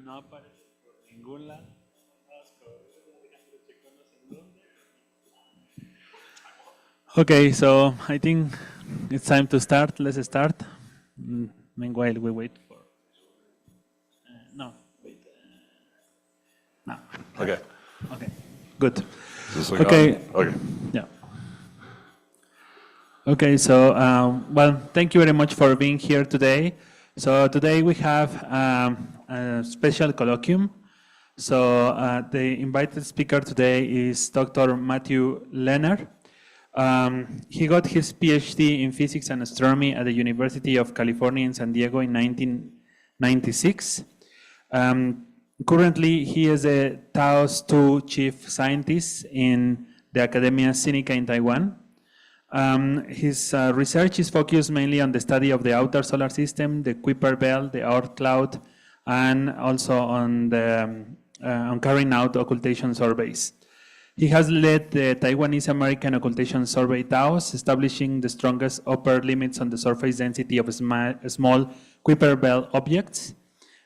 No aparece por ningún lado. Okay, so I think it's time to start. Let's start. Meanwhile, we wait for. No, wait. No. Okay. Okay. Good. Is this Okay. on? Okay. Yeah. Okay, so well, thank you very much for being here today. So today we have a special colloquium. So the invited speaker today is Dr. Matthew Lehner. He got his PhD in physics and astronomy at the University of California in San Diego in 1996. Currently, he is a TAOS II chief scientist in the Academia Sinica in Taiwan. His research is focused mainly on the study of the outer solar system, the Kuiper belt, the Oort cloud, and also on carrying out occultation surveys. He has led the Taiwanese American Occultation Survey TAOS, establishing the strongest upper limits on the surface density of small Kuiper belt objects.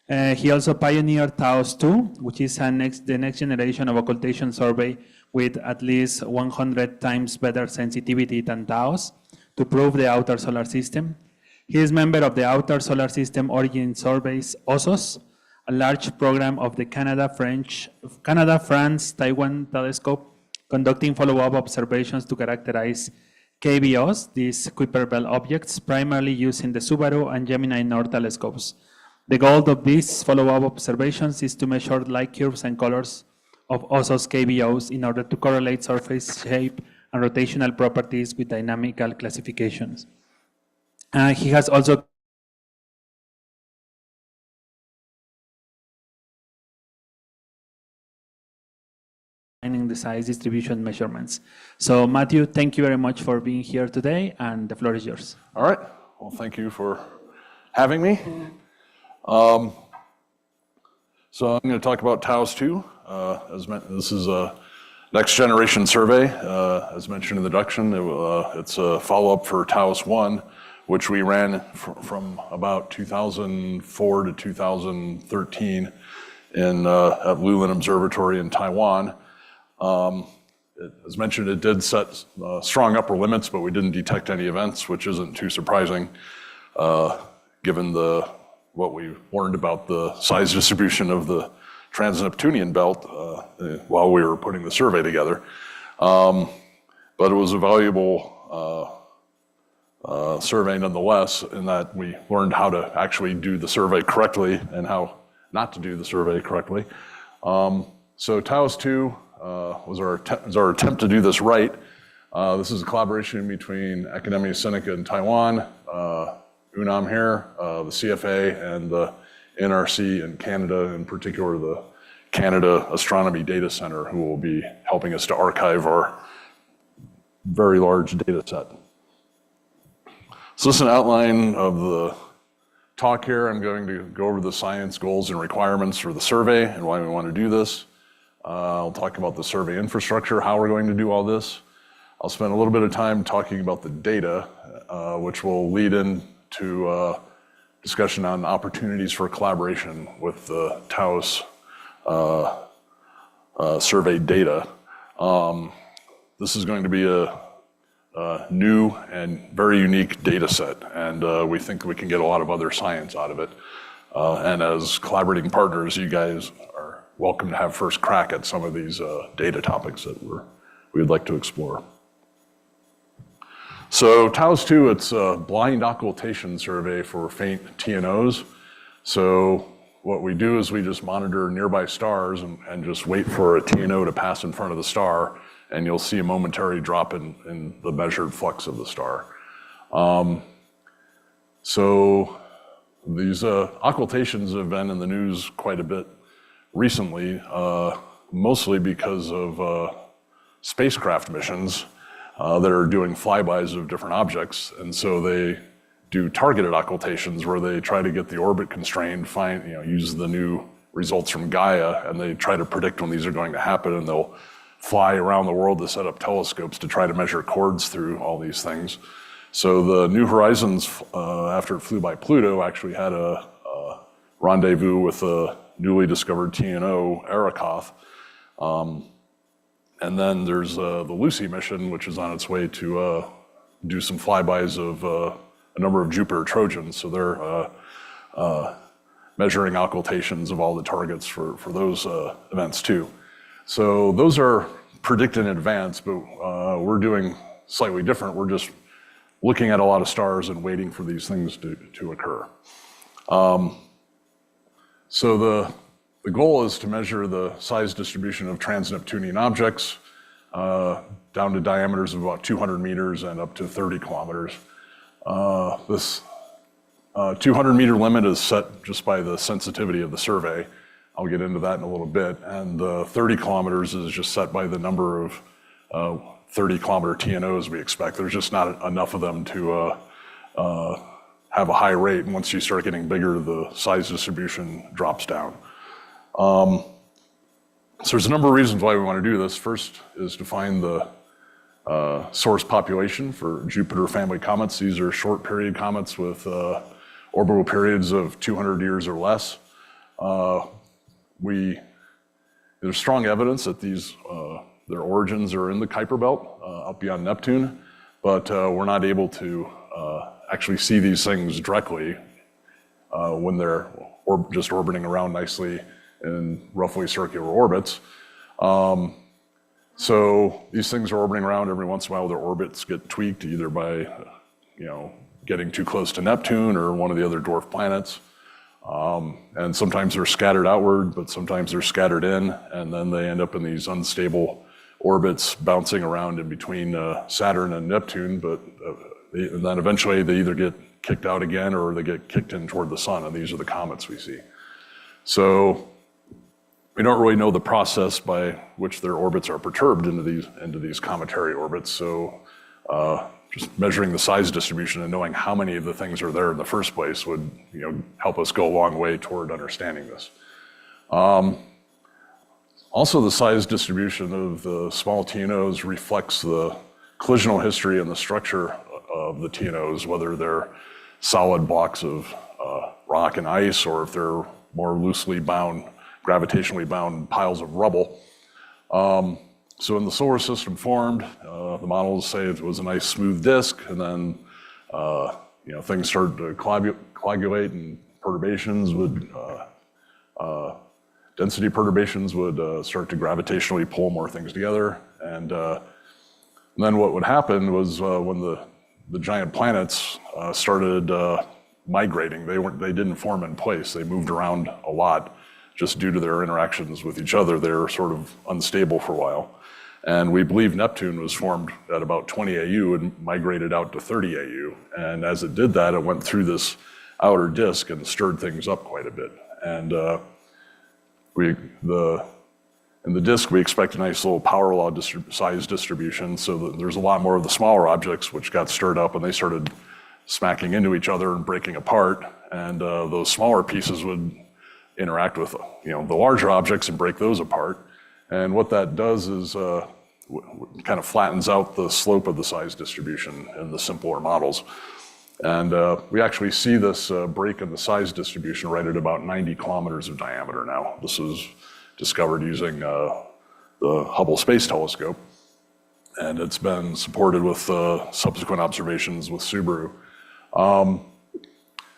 He also pioneered TAOS II, which is the next generation of occultation survey with at least 100 times better sensitivity than TAOS to prove the outer solar system. He is member of the Outer Solar System Origin Surveys, OSOS, a large program of the Canada-France-Taiwan telescope, conducting follow-up observations to characterize KBOs, these Kuiper belt objects, primarily used in the Subaru and Gemini Nord telescopes. The goal of these follow-up observations is to measure light curves and colors of OSOS KBOs in order to correlate surface shape and rotational properties with dynamical classifications. He has also the size distribution measurements. So Matthew, thank you very much for being here today, and the floor is yours. All right. Well, thank you for having me. So I'm going to talk about TAOS II. This is a next generation survey. As mentioned in the introduction, it's a follow-up for TAOS I, which we ran from about 2004 to 2013 at Lugar Observatory in Taiwan. As mentioned, it did set strong upper limits, but we didn't detect any events, which isn't too surprising, given what we learned about the size distribution of the Trans-Neptunian belt while we were putting the survey together. But it was a valuable survey nonetheless, in that we learned how to actually do the survey correctly and how not to do the survey correctly. So TAOS II was our attempt to do this right. This is a collaboration between Academia Sinica in Taiwan, UNAM here, the CFA, and the NRC in Canada, in particular the Canada Astronomy Data Center, who will be helping us to archive our very large data set. So this is an outline of the talk here. I'm going to go over the science goals and requirements for the survey and why we want to do this. I'll talk about the survey infrastructure, how we're going to do all this. I'll spend a little bit of time talking about the data, which will lead into discussion on opportunities for collaboration with the TAOS survey data. This is going to be a new and very unique data set, and we think we can get a lot of other science out of it. And as collaborating partners, you guys are welcome to have first crack at some of these data topics that we would like to explore. So TAOS II, it's a blind occultation survey for faint TNOs. So what we do is we just monitor nearby stars and just wait for a TNO to pass in front of the star, and you'll see a momentary drop in the measured flux of the star. So these occultations have been in the news quite a bit recently, mostly because of spacecraft missions that are doing flybys of different objects. And so they do targeted occultations where they try to get the orbit constrained, use the new results from Gaia, and they try to predict when these are going to happen, and they'll fly around the world to set up telescopes to try to measure chords through all these things. So the New Horizons, after it flew by Pluto, actually had a rendezvous with newly discovered TNO, Arakoth. And then there's the Lucy mission, which is on its way to do some flybys of a number of Jupiter Trojans. So they're measuring occultations of all the targets for those events too. So those are predicted in advance, but we're doing slightly different. We're just looking at a lot of stars and waiting for these things to occur. So the goal is to measure the size distribution of Trans-Neptunian objects down to diameters of about 200 meters and up to 30 kilometers. This 200-meter limit is set just by the sensitivity of the survey. I'll get into that in a little bit. And the 30 kilometers is just set by the number of 30-kilometer TNOs we expect. There's just not enough of them to have a high rate. And once you start getting bigger, the size distribution drops down. So there's a number of reasons why we want to do this. First is to find the source population for Jupiter family comets. These are short period comets with orbital periods of 200 years or less. There's strong evidence that their origins are in the Kuiper Belt, up beyond Neptune, but we're not able to actually see these things directly when they're just orbiting around nicely in roughly circular orbits. So these things are orbiting around. Every once in a while, their orbits get tweaked either by, getting too close to Neptune or one of the other dwarf planets. And sometimes they're scattered outward, but sometimes they're scattered in, and then they end up in these unstable orbits bouncing around in between Saturn and Neptune, and then eventually they either get kicked out again or they get kicked in toward the sun, and these are the comets we see. So we don't really know the process by which their orbits are perturbed into these cometary orbits. So just measuring the size distribution and knowing how many of the things are there in the first place would help us go a long way toward understanding this. Also, the size distribution of the small TNOs reflects the collisional history and the structure of the TNOs, whether they're solid blocks of rock and ice or if they're more loosely bound, gravitationally bound piles of rubble. So when the solar system formed, the models say it was a nice smooth disk, and then things started to coagulate, and perturbations would, density perturbations would start to gravitationally pull more things together. And then what would happen was when the giant planets started migrating, they didn't form in place. They moved around a lot just due to their interactions with each other. They were sort of unstable for a while. And we believe Neptune was formed at about 20 AU and migrated out to 30 AU. And as it did that, it went through this outer disk and stirred things up quite a bit. And in the disk, we expect a nice little power law size distribution, so that there's a lot more of the smaller objects which got stirred up, and they started smacking into each other and breaking apart. And those smaller pieces would interact with the larger objects and break those apart. And what that does is kind of flattens out the slope of the size distribution in the simpler models. And we actually see this break in the size distribution right at about 90 kilometers of diameter now. This was discovered using the Hubble Space Telescope, and it's been supported with subsequent observations with Subaru.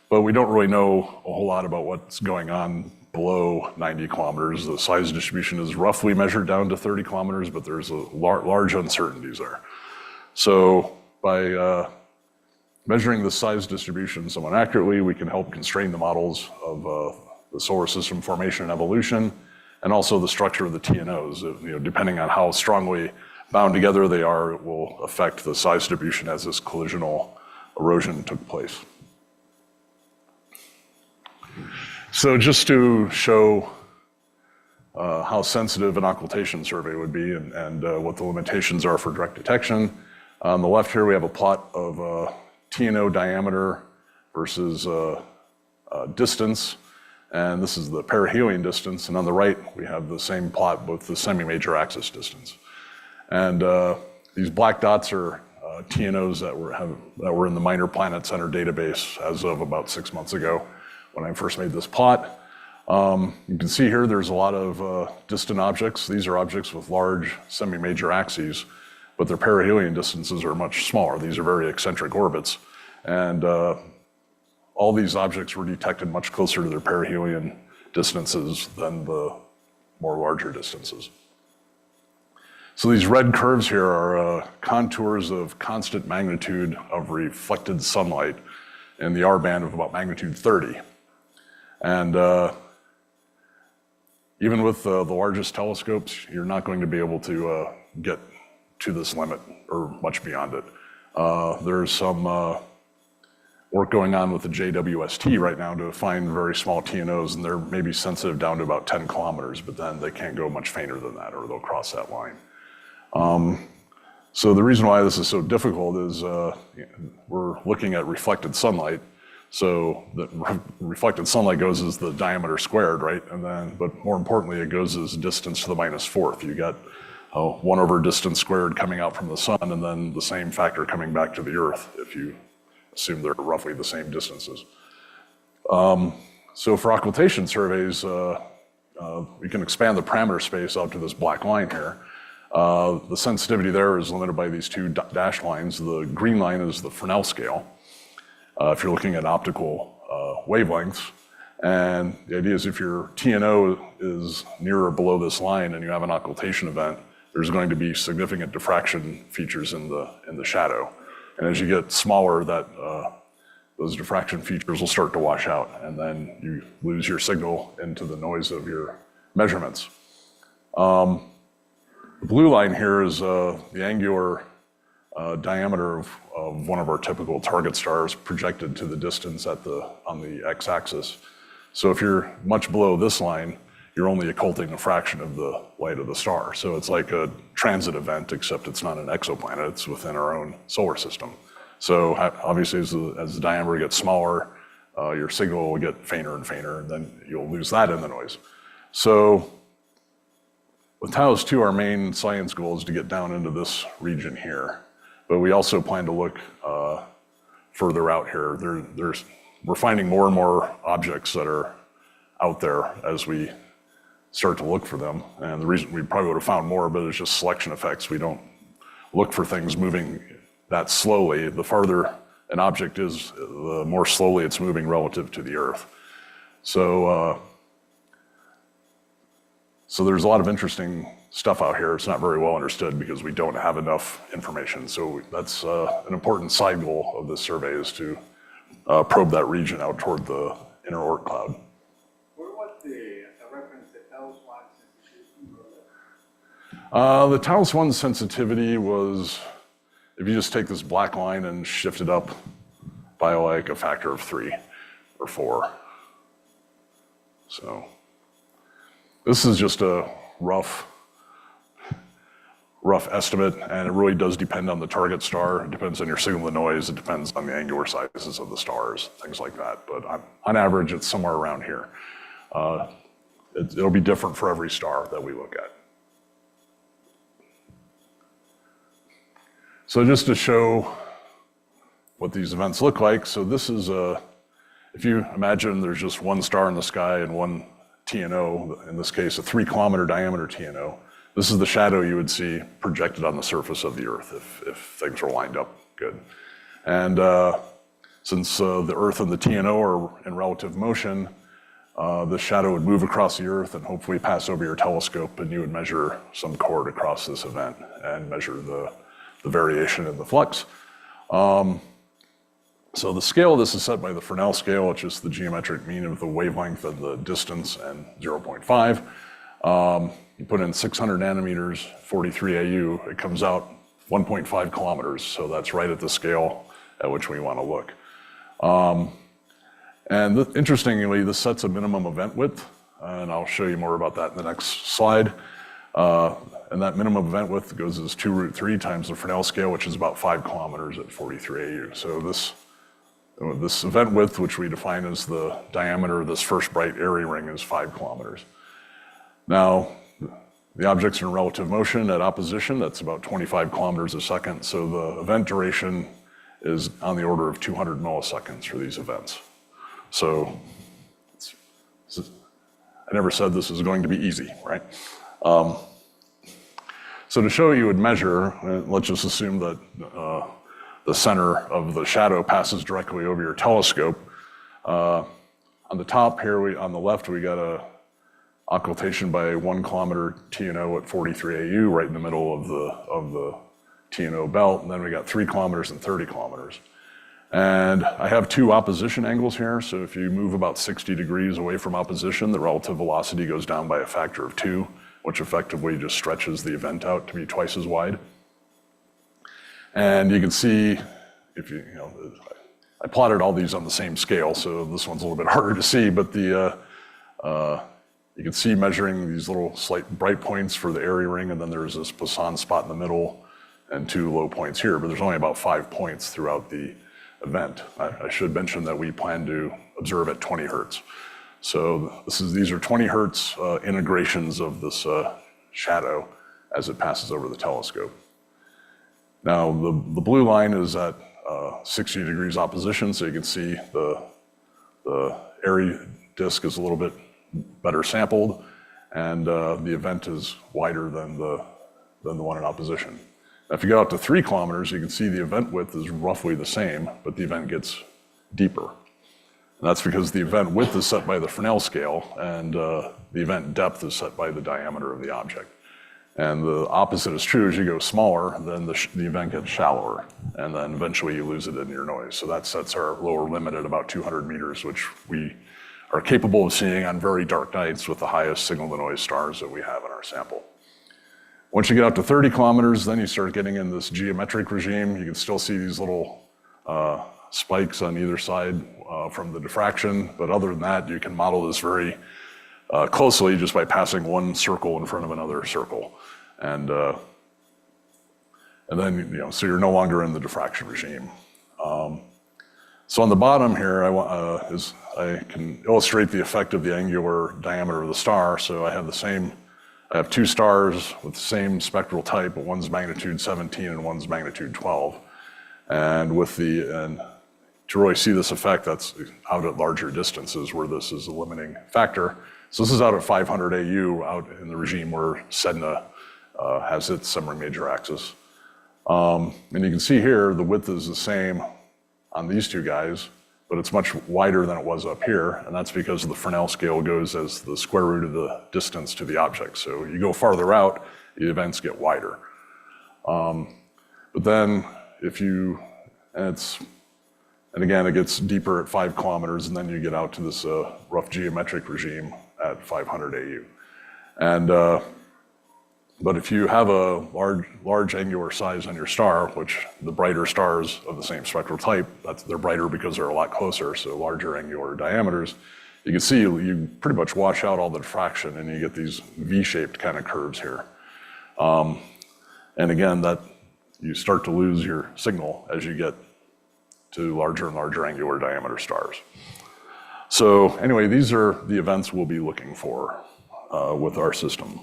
But we don't really know a whole lot about what's going on below 90 kilometers. The size distribution is roughly measured down to 30 kilometers, but there's large uncertainties there. So by measuring the size distribution somewhat accurately, we can help constrain the models of the solar system formation and evolution, and also the structure of the TNOs. Depending on how strongly bound together they are, it will affect the size distribution as this collisional erosion took place. So just to show how sensitive an occultation survey would be and what the limitations are for direct detection, on the left here we have a plot of TNO diameter versus distance, and this is the perihelion distance, and on the right we have the same plot with the semi-major axis distance. And these black dots are TNOs that were in the Minor Planet Center database as of about 6 months ago when I first made this plot. You can see here there's a lot of distant objects. These are objects with large semi-major axes, but their perihelion distances are much smaller. These are very eccentric orbits. And all these objects were detected much closer to their perihelion distances than the more larger distances. So these red curves here are contours of constant magnitude of reflected sunlight in the R band of about magnitude 30. And even with the largest telescopes, you're not going to be able to get to this limit or much beyond it. There's some work going on with the JWST right now to find very small TNOs, and they're maybe sensitive down to about 10 kilometers, but then they can't go much fainter than that, or they'll cross that line. So the reason why this is so difficult is we're looking at reflected sunlight. So the reflected sunlight goes as the diameter squared, right? And then, but more importantly, it goes as distance to the -4th. You got 1 over distance squared coming out from the sun, and then the same factor coming back to the Earth, if you assume they're roughly the same distances. So for occultation surveys, we can expand the parameter space out to this black line here. The sensitivity there is limited by these 2 dashed lines. The green line is the Fresnel scale, if you're looking at optical wavelengths. And the idea is if your TNO is near or below this line and you have an occultation event, there's going to be significant diffraction features in the shadow. And as you get smaller, those diffraction features will start to wash out, and then you lose your signal into the noise of your measurements. The blue line here is the angular diameter of one of our typical target stars projected to the distance on the x-axis. So if you're much below this line, you're only occulting a fraction of the light of the star. So it's like a transit event, except it's not an exoplanet, it's within our own solar system. So obviously as the diameter gets smaller, your signal will get fainter and fainter, and then you'll lose that in the noise. So with TAOS II, our main science goal is to get down into this region here. But we also plan to look further out here. We're finding more and more objects that are out there as we start to look for them. And the reason we probably would have found more, but it's just selection effects. We don't look for things moving that slowly. The farther an object is, the more slowly it's moving relative to the Earth. So there's a lot of interesting stuff out here. It's not very well understood because we don't have enough information. So that's an important side goal of this survey, is to probe that region out toward the inner Oort cloud. What was the reference to TAOS I sensitivity? The TAOS I sensitivity was, if you just take this black line and shift it up by like a factor of 3 or 4. So this is just a rough estimate, and it really does depend on the target star. It depends on your signal to noise. It depends on the angular sizes of the stars, things like that. But on average, it's somewhere around here. It'll be different for every star that we look at. So just to show what these events look like, so this is if you imagine there's just one star in the sky and one TNO, in this case a 3-kilometer diameter TNO, this is the shadow you would see projected on the surface of the Earth if things were lined up good. And since the Earth and the TNO are in relative motion, the shadow would move across the Earth and hopefully pass over your telescope, and you would measure some chord across this event and measure the variation in the flux. So the scale of this is set by the Fresnel scale, which is the geometric mean of the wavelength and the distance, and 0.5. You put in 600 nanometers, 43 AU, it comes out 1.5 kilometers. So that's right at the scale at which we want to look. Interestingly, this sets a minimum event width, and I'll show you more about that in the next slide. And that minimum event width goes as 2√3 times the Fresnel scale, which is about 5 kilometers at 43 AU. So this event width, which we define as the diameter of this first bright airy ring, is 5 kilometers. Now, the object's in relative motion at opposition. That's about 25 kilometers a second. So the event duration is on the order of 200 milliseconds for these events. So I never said this is going to be easy, right? So to show you would measure, let's just assume that the center of the shadow passes directly over your telescope. On the top here, on the left, we got a occultation by 1 kilometer TNO at 43 AU, right in the middle of the TNO belt, and then we got 3 kilometers and 30 kilometers. And I have 2 opposition angles here, so if you move about 60 degrees away from opposition, the relative velocity goes down by a factor of 2, which effectively just stretches the event out to be twice as wide. And you can see, if you know, I plotted all these on the same scale, so this one's a little bit harder to see, but you can see measuring these little slight bright points for the area ring, and then there's this Poisson spot in the middle and 2 low points here, but there's only about 5 points throughout the event. I should mention that we plan to observe at 20 hertz. So these are 20 hertz integrations of this shadow as it passes over the telescope. Now the blue line is at 60 degrees opposition, so you can see the area disk is a little bit better sampled, and the event is wider than the one in opposition. Now, if you go out to 3 kilometers, you can see the event width is roughly the same, but the event gets deeper. And that's because the event width is set by the Fresnel scale, and the event depth is set by the diameter of the object. And the opposite is true. As you go smaller, then the event gets shallower, and then eventually you lose it in your noise. So that sets our lower limit at about 200 meters, which we are capable of seeing on very dark nights with the highest signal-to-noise stars that we have in our sample. Once you get out to 30 kilometers, then you start getting in this geometric regime. You can still see these little spikes on either side from the diffraction, but other than that, you can model this very closely just by passing one circle in front of another circle. And then, so you're no longer in the diffraction regime. So on the bottom here, I can illustrate the effect of the angular diameter of the star. So I have 2 stars with the same spectral type, but one's magnitude 17 and one's magnitude 12. And to really see this effect, that's out at larger distances where this is a limiting factor. So this is out at 500 AU, out in the regime where Sedna has its semi-major axis. And you can see here, the width is the same on these 2 guys, but it's much wider than it was up here, and that's because the Fresnel scale goes as the square root of the distance to the object. So you go farther out, the events get wider. But then and again, it gets deeper at 5 kilometers, and then you get out to this rough geometric regime at 500 AU. But if you have a large angular size on your star, which the brighter stars of the same spectral type, they're brighter because they're a lot closer, so larger angular diameters, you can see you pretty much wash out all the diffraction and you get these V-shaped kind of curves here. And again, you start to lose your signal as you get to larger and larger angular diameter stars. So anyway, these are the events we'll be looking for with our system.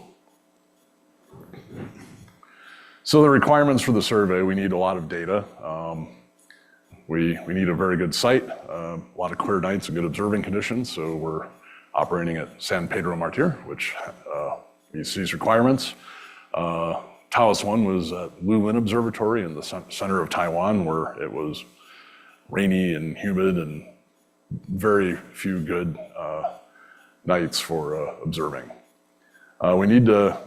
So the requirements for the survey, we need a lot of data. We need a very good site, a lot of clear nights and good observing conditions. So we're operating at San Pedro Martir, which meets these requirements. TAOS I was at Lugar Observatory in the center of Taiwan, where it was rainy and humid and very few good nights for observing. We need to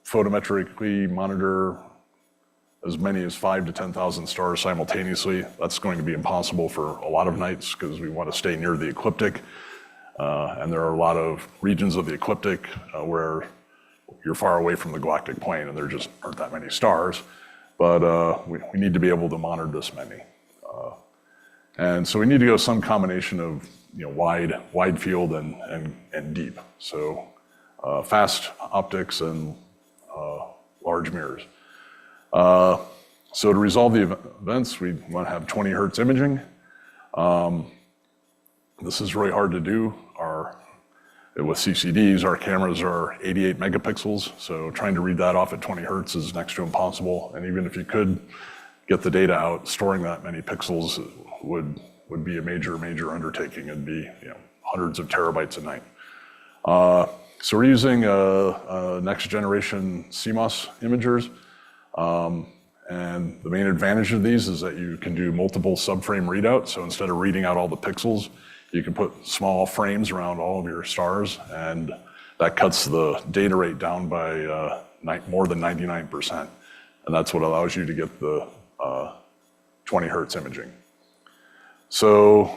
photometrically monitor as many as 5,000 to 10,000 stars simultaneously. That's going to be impossible for a lot of nights because we want to stay near the ecliptic. And there are a lot of regions of the ecliptic where you're far away from the galactic plane and there just aren't that many stars. But we need to be able to monitor this many. And so we need to go some combination of wide field and deep. So fast optics and large mirrors. So to resolve the events, we want to have 20 hertz imaging. This is really hard to do. With CCDs, our cameras are 88 megapixels, so trying to read that off at 20 hertz is next to impossible. And even if you could get the data out, storing that many pixels would be a major undertaking. It'd be hundreds of terabytes a night. So we're using next generation CMOS imagers. And the main advantage of these is that you can do multiple subframe readout. So instead of reading out all the pixels, you can put small frames around all of your stars, and that cuts the data rate down by more than 99%. And that's what allows you to get the 20 hertz imaging. So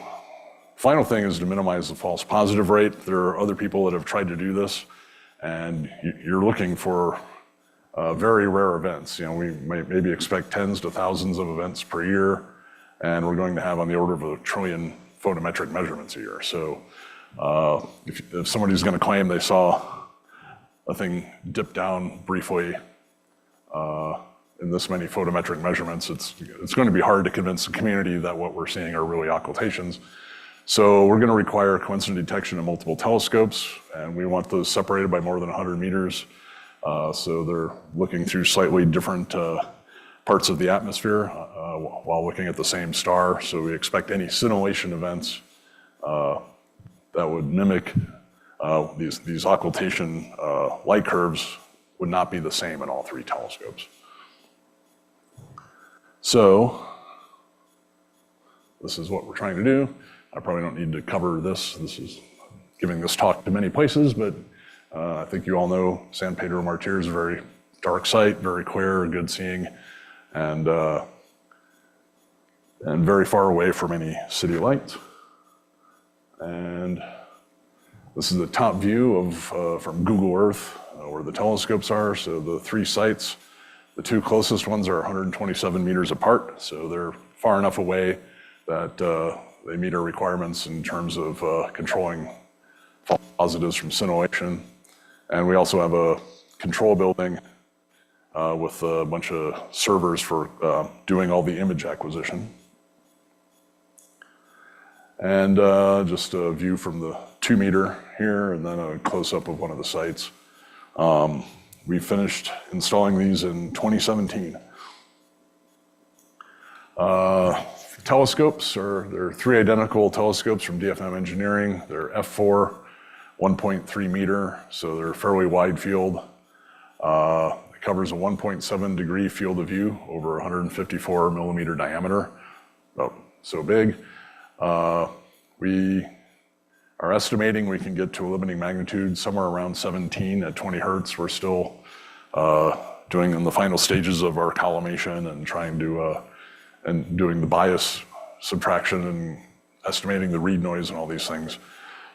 final thing is to minimize the false positive rate. There are other people that have tried to do this, and you're looking for very rare events. You know, we might maybe expect tens to thousands of events per year, and we're going to have on the order of 1 trillion photometric measurements a year. So if somebody's going to claim they saw a thing dip down briefly in this many photometric measurements, it's going to be hard to convince the community that what we're seeing are really occultations. So we're going to require coincident detection in multiple telescopes, and we want those separated by more than 100 meters. So they're looking through slightly different parts of the atmosphere while looking at the same star. So we expect any scintillation events that would mimic these occultation light curves would not be the same in all 3 telescopes. So this is what we're trying to do. I probably don't need to cover this. This is giving this talk to many places, but I think you all know San Pedro Martir is a very dark site, very clear, good seeing, and very far away from any city lights. And this is the top view of from Google Earth where the telescopes are. So the 3 sites, the 2 closest ones are 127 meters apart. So they're far enough away that they meet our requirements in terms of controlling false positives from scintillation. And we also have a control building with a bunch of servers for doing all the image acquisition. And just a view from the 2 meter here, and then a close-up of one of the sites. We finished installing these in 2017. Telescopes there are 3 identical telescopes from DFM Engineering. They're f4, 1.3 meter, so they're fairly wide field. It covers a 1.7 degree field of view over 154 millimeter diameter, about so big. We are estimating we can get to a limiting magnitude somewhere around 17 at 20 hertz. We're still doing in the final stages of our collimation and trying to and doing the bias subtraction and estimating the read noise and all these things.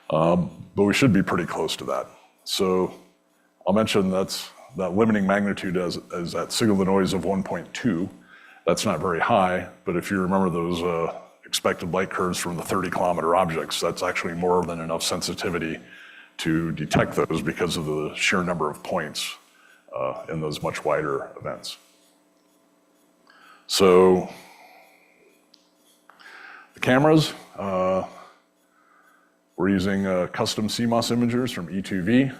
But we should be pretty close to that. So I'll mention that limiting magnitude as that signal to noise of 1.2. That's not very high, but if you remember those expected light curves from the 30-kilometer objects, that's actually more than enough sensitivity to detect those because of the sheer number of points in those much wider events. So the cameras, we're using custom CMOS imagers from E2V.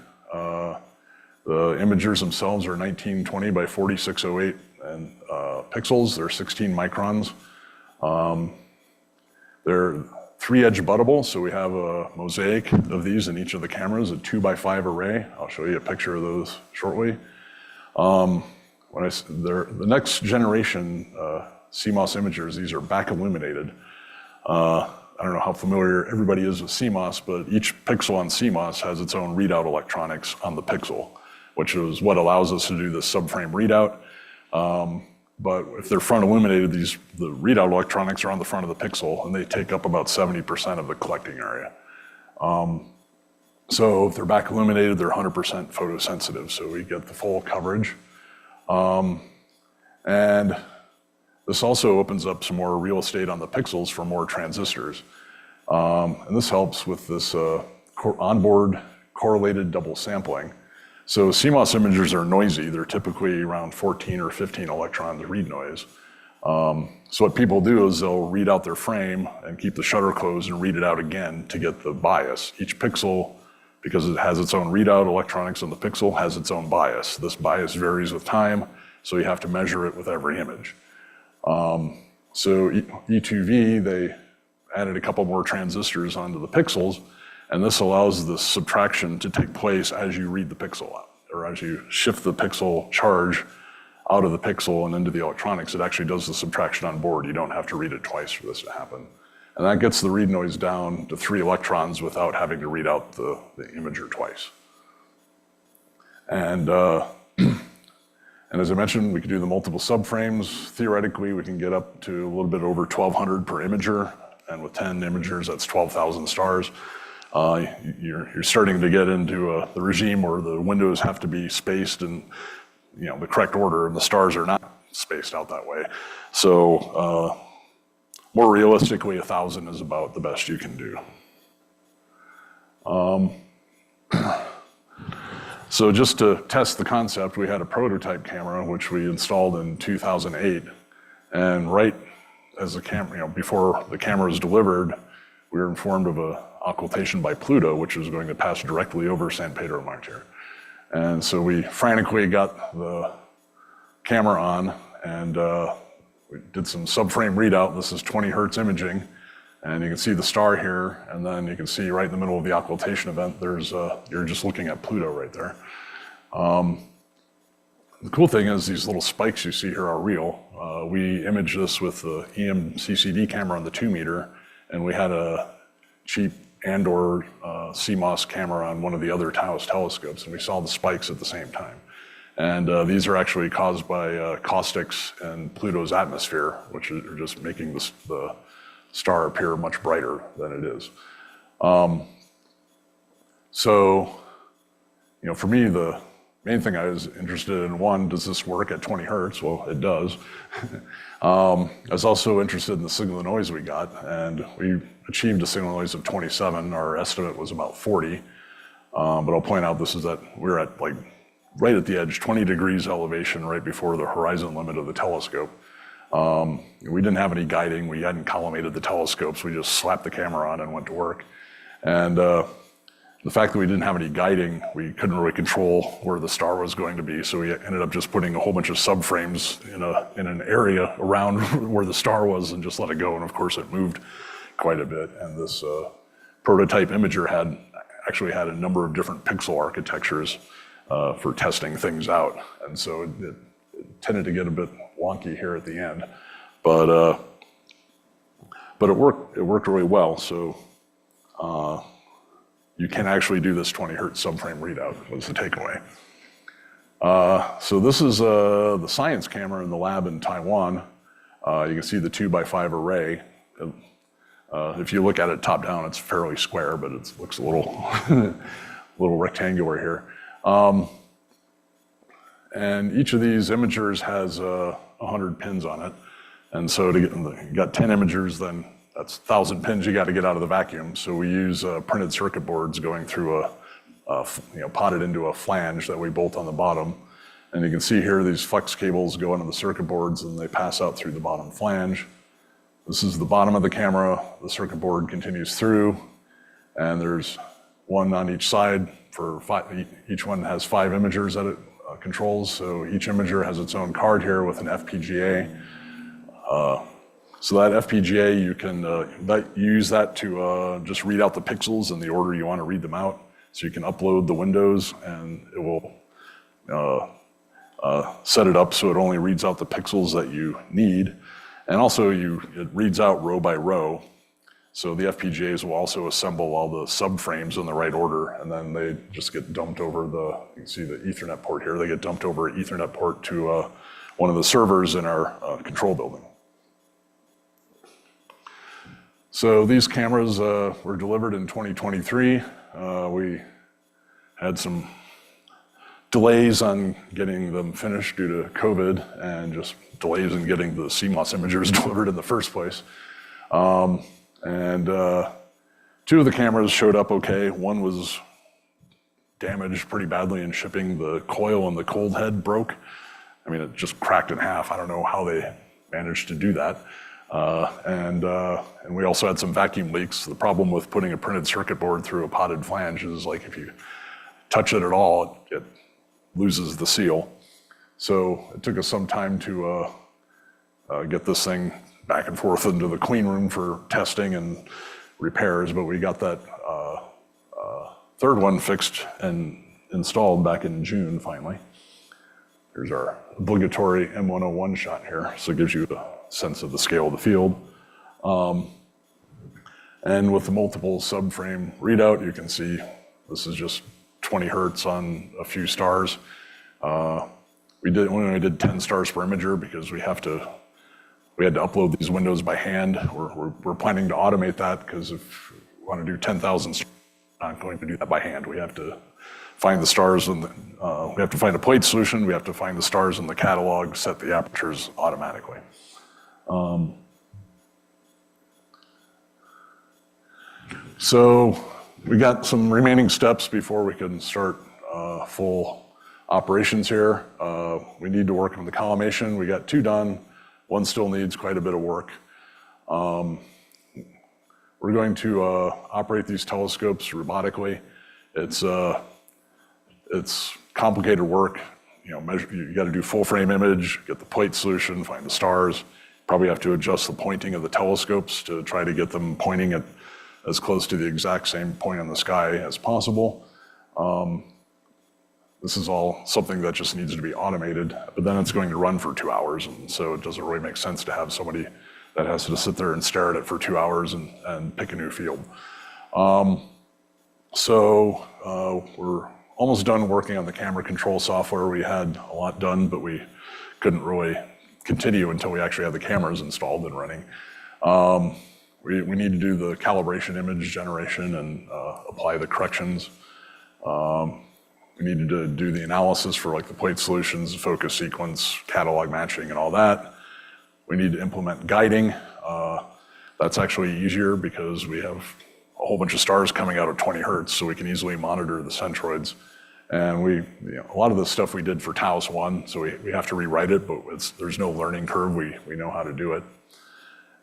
The imagers themselves are 1920 by 4608 and pixels. They're 16 microns. They're 3-edge buttable, so we have a mosaic of these in each of the cameras, a 2x5 array. I'll show you a picture of those shortly. The next generation CMOS imagers, these are back illuminated. I don't know how familiar everybody is with CMOS, but each pixel on CMOS has its own readout electronics on the pixel, which is what allows us to do this subframe readout. But if they're front illuminated, the readout electronics are on the front of the pixel, and they take up about 70% of the collecting area. So if they're back illuminated, they're 100% photosensitive, so we get the full coverage. And this also opens up some more real estate on the pixels for more transistors. And this helps with this onboard correlated double sampling. So CMOS imagers are noisy. They're typically around 14 or 15 electrons read noise. So what people do is they'll read out their frame and keep the shutter closed and read it out again to get the bias. Each pixel, because it has its own readout electronics on the pixel, has its own bias. This bias varies with time, so you have to measure it with every image. So E2V, they added a couple more transistors onto the pixels, And this allows the subtraction to take place as you read the pixel out, or as you shift the pixel charge out of the pixel and into the electronics. It actually does the subtraction on board. You don't have to read it twice for this to happen. And that gets the read noise down to 3 electrons without having to read out the imager twice. And as I mentioned, we can do the multiple subframes. Theoretically, we can get up to a little bit over 1,200 per imager. And with 10 imagers, that's 12,000 stars. You're starting to get into the regime where the windows have to be spaced in the correct order, and the stars are not spaced out that way. So more realistically, 1,000 is about the best you can do. So just to test the concept, we had a prototype camera, which we installed in 2008. And right as the camera, before the camera was delivered, we were informed of an occultation by Pluto, which was going to pass directly over San Pedro Martyr. And so we frantically got the camera on, and we did some subframe readout. This is 20 hertz imaging, and you can see the star here, and then you can see right in the middle of the occultation event, you're just looking at Pluto right there. The cool thing is these little spikes you see here are real. We imaged this with the EM-CCD camera on the 2 meter, and we had a cheap Andor CMOS camera on one of the other TAOS telescopes, and we saw the spikes at the same time. And these are actually caused by caustics in Pluto's atmosphere, which are just making the star appear much brighter than it is. So, for me, the main thing I was interested in, one, does this work at 20 hertz? Well, it does. I was also interested in the signal noise we got, and we achieved a signal noise of 27. Our estimate was about 40. But I'll point out we're at right at the edge, 20 degrees elevation right before the horizon limit of the telescope. We didn't have any guiding. We hadn't collimated the telescopes. We just slapped the camera on and went to work. And the fact that we didn't have any guiding, we couldn't really control where the star was going to be. So we ended up just putting a whole bunch of subframes in an area around where the star was and just let it go. And of course it moved quite a bit. And this prototype imager actually had a number of different pixel architectures for testing things out. And so it tended to get a bit wonky here at the end, but it worked really well. So you can actually do this 20 hertz subframe readout, was the takeaway. So this is the science camera in the lab in Taiwan. You can see the 2x5 array. If you look at it top down, it's fairly square, but it looks a little, little rectangular here. And each of these imagers has 100 pins on it. And so you got 10 imagers, then that's 1,000 pins you got to get out of the vacuum. So we use printed circuit boards going through potted into a flange that we bolt on the bottom. And you can see here these flex cables go into the circuit boards and they pass out through the bottom flange. This is the bottom of the camera. The circuit board continues through, and there's one on each side for each one has 5 imagers that it controls. So each imager has its own card here with an FPGA. So that FPGA, you can use that to just read out the pixels in the order you want to read them out. So you can upload the windows, and it will set it up so it only reads out the pixels that you need. And also it reads out row by row. So the FPGAs will also assemble all the subframes in the right order, and then they just get dumped over you can see the Ethernet port here, they get dumped over an Ethernet port to one of the servers in our control building. So these cameras were delivered in 2023. We had some delays on getting them finished due to COVID and just delays in getting the CMOS imagers delivered in the first place. And 2 of the cameras showed up okay. One was damaged pretty badly in shipping. The coil and the cold head broke. I mean, it just cracked in half. I don't know how they managed to do that. And we also had some vacuum leaks. The problem with putting a printed circuit board through a potted flange is if you touch it at all, it loses the seal. So it took us some time to get this thing back and forth into the clean room for testing and repairs, but we got that third one fixed and installed back in June, finally. Here's our obligatory M101 shot here, so it gives you a sense of the scale of the field. And with the multiple subframe readout, you can see this is just 20 hertz on a few stars. We only did 10 stars per imager because we had to upload these windows by hand. We're planning to automate that because if we want to do 10,000, we're not going to do that by hand. We have to find the stars and we have to find a plate solution. We have to find the stars in the catalog, set the apertures automatically. So we got some remaining steps before we can start full operations here. We need to work on the collimation. We got 2 done. 1 still needs quite a bit of work. We're going to operate these telescopes robotically. It's complicated work. You got to do full frame image, get the plate solution, find the stars. Probably have to adjust the pointing of the telescopes to try to get them pointing at as close to the exact same point on the sky as possible. This is all something that just needs to be automated, but then it's going to run for 2 hours, and so it doesn't really make sense to have somebody that has to sit there and stare at it for 2 hours and pick a new field. We're almost done working on the camera control software. We had a lot done, but we couldn't really continue until we actually had the cameras installed and running. We need to do the calibration image generation and apply the corrections. We needed to do the analysis for like the plate solutions, focus sequence, catalog matching, and all that. We need to implement guiding. That's actually easier because we have a whole bunch of stars coming out at 20 hertz, so we can easily monitor the centroids. And a lot of the stuff we did for TAOS I, so we have to rewrite it, but there's no learning curve. We know how to do it.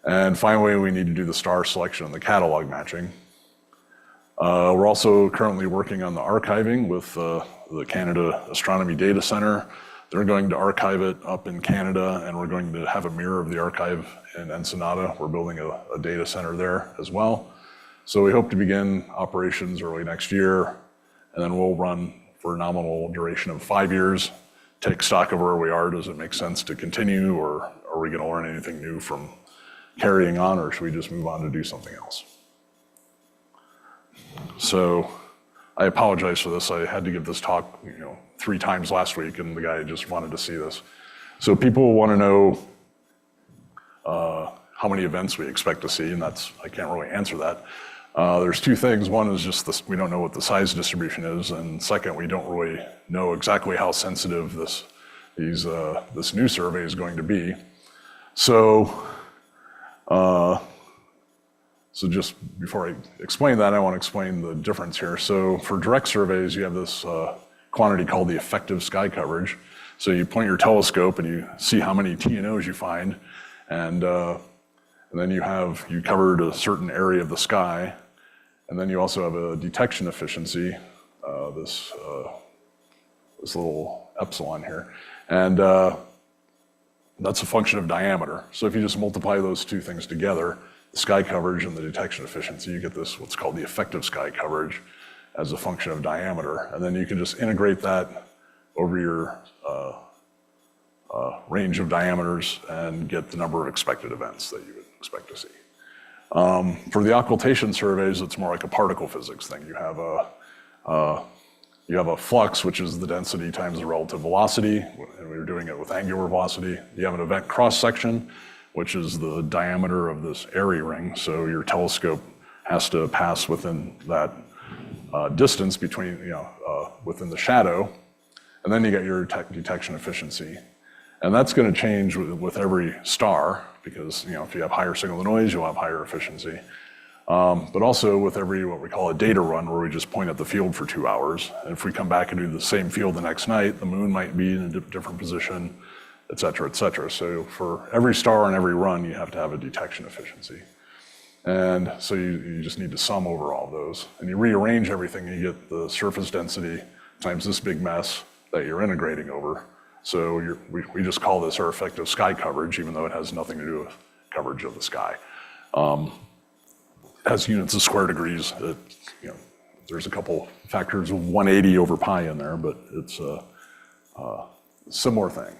And finally, we need to do the star selection and the catalog matching. We're also currently working on the archiving with the Canada Astronomy Data Center. They're going to archive it up in Canada, and we're going to have a mirror of the archive in Ensenada. We're building a data center there as well. So we hope to begin operations early next year, and then we'll run for a nominal duration of 5 years, take stock of where we are. Does it make sense to continue, or are we going to learn anything new from carrying on, or should we just move on to do something else? So I apologize for this. I had to give this talk 3 times last week, and the guy just wanted to see this. So people want to know how many events we expect to see, and I can't really answer that. There's 2 things. One is just this, we don't know what the size distribution is, and second, we don't really know exactly how sensitive this new survey is going to be. So just before I explain that, I want to explain the difference here. So for direct surveys, you have this quantity called the effective sky coverage. So you point your telescope and you see how many TNOs you find, and then you covered a certain area of the sky, and then you also have a detection efficiency, this little epsilon here, and that's a function of diameter. So if you just multiply those 2 things together, the sky coverage and the detection efficiency, you get this, what's called the effective sky coverage as a function of diameter. And then you can just integrate that over your range of diameters and get the number of expected events that you would expect to see. For the occultation surveys, it's more like a particle physics thing. You have a flux, which is the density times the relative velocity, and we were doing it with angular velocity. You have an event cross-section, which is the diameter of this airy ring. So your telescope has to pass within that distance between, within the shadow. And then you get your detection efficiency. And that's going to change with every star because, if you have higher signal to noise, you'll have higher efficiency. But also with every, what we call a data run, where we just point at the field for 2 hours. And if we come back and do the same field the next night, the moon might be in a different position, et cetera, et cetera. So for every star and every run, you have to have a detection efficiency. And so you just need to sum over all of those. And you rearrange everything, and you get the surface density times this big mess that you're integrating over. So we just call this our effective sky coverage, even though it has nothing to do with coverage of the sky. It has units of square degrees. there's a couple factors of 180 over pi in there, but it's a similar thing.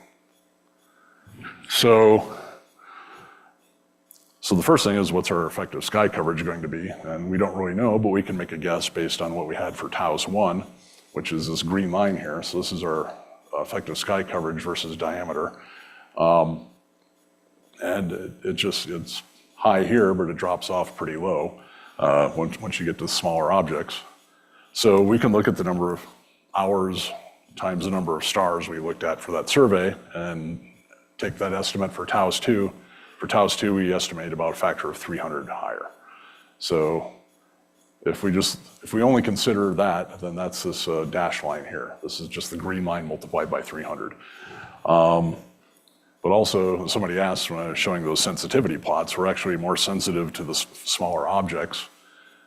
So the first thing is, what's our effective sky coverage going to be? And we don't really know, but we can make a guess based on what we had for TAOS I, which is this green line here. So this is our effective sky coverage versus diameter. And it's high here, but it drops off pretty low once you get to smaller objects. So we can look at the number of hours times the number of stars we looked at for that survey and take that estimate for TAOS II. For TAOS II, we estimate about a factor of 300 higher. So if we only consider that, then that's this dashed line here. This is just the green line multiplied by 300. But also, somebody asked when I was showing those sensitivity plots, we're actually more sensitive to the smaller objects.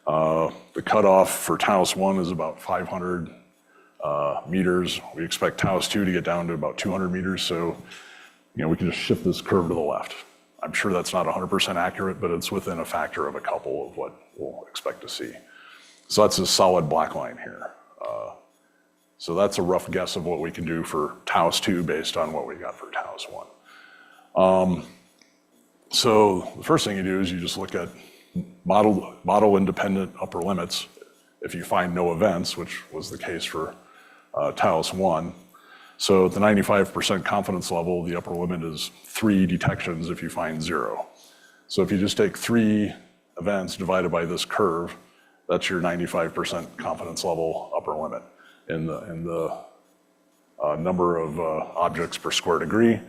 The cutoff for TAOS I is about 500 meters. We expect TAOS II to get down to about 200 meters. So, we can just shift this curve to the left. I'm sure that's not 100% accurate, but it's within a factor of a couple of what we'll expect to see. So that's a solid black line here. So that's a rough guess of what we can do for TAOS II based on what we got for TAOS I. So the first thing you do is you just look at model independent upper limits if you find no events, which was the case for TAOS I. So at the 95% confidence level, the upper limit is 3 detections if you find 0. So if you just take 3 events divided by this curve, that's your 95% confidence level upper limit in the number of objects per square degree.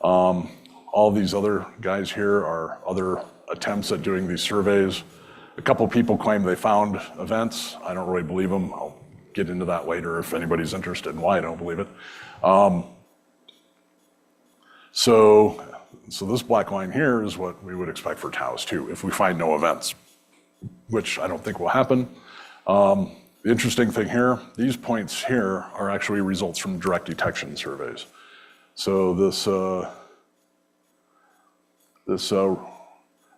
All these other guys here are other attempts at doing these surveys. A couple people claim they found events. I don't really believe them. I'll get into that later if anybody's interested in why I don't believe it. So this black line here is what we would expect for TAOS II if we find no events, which I don't think will happen. The interesting thing here, these points here are actually results from direct detection surveys. So this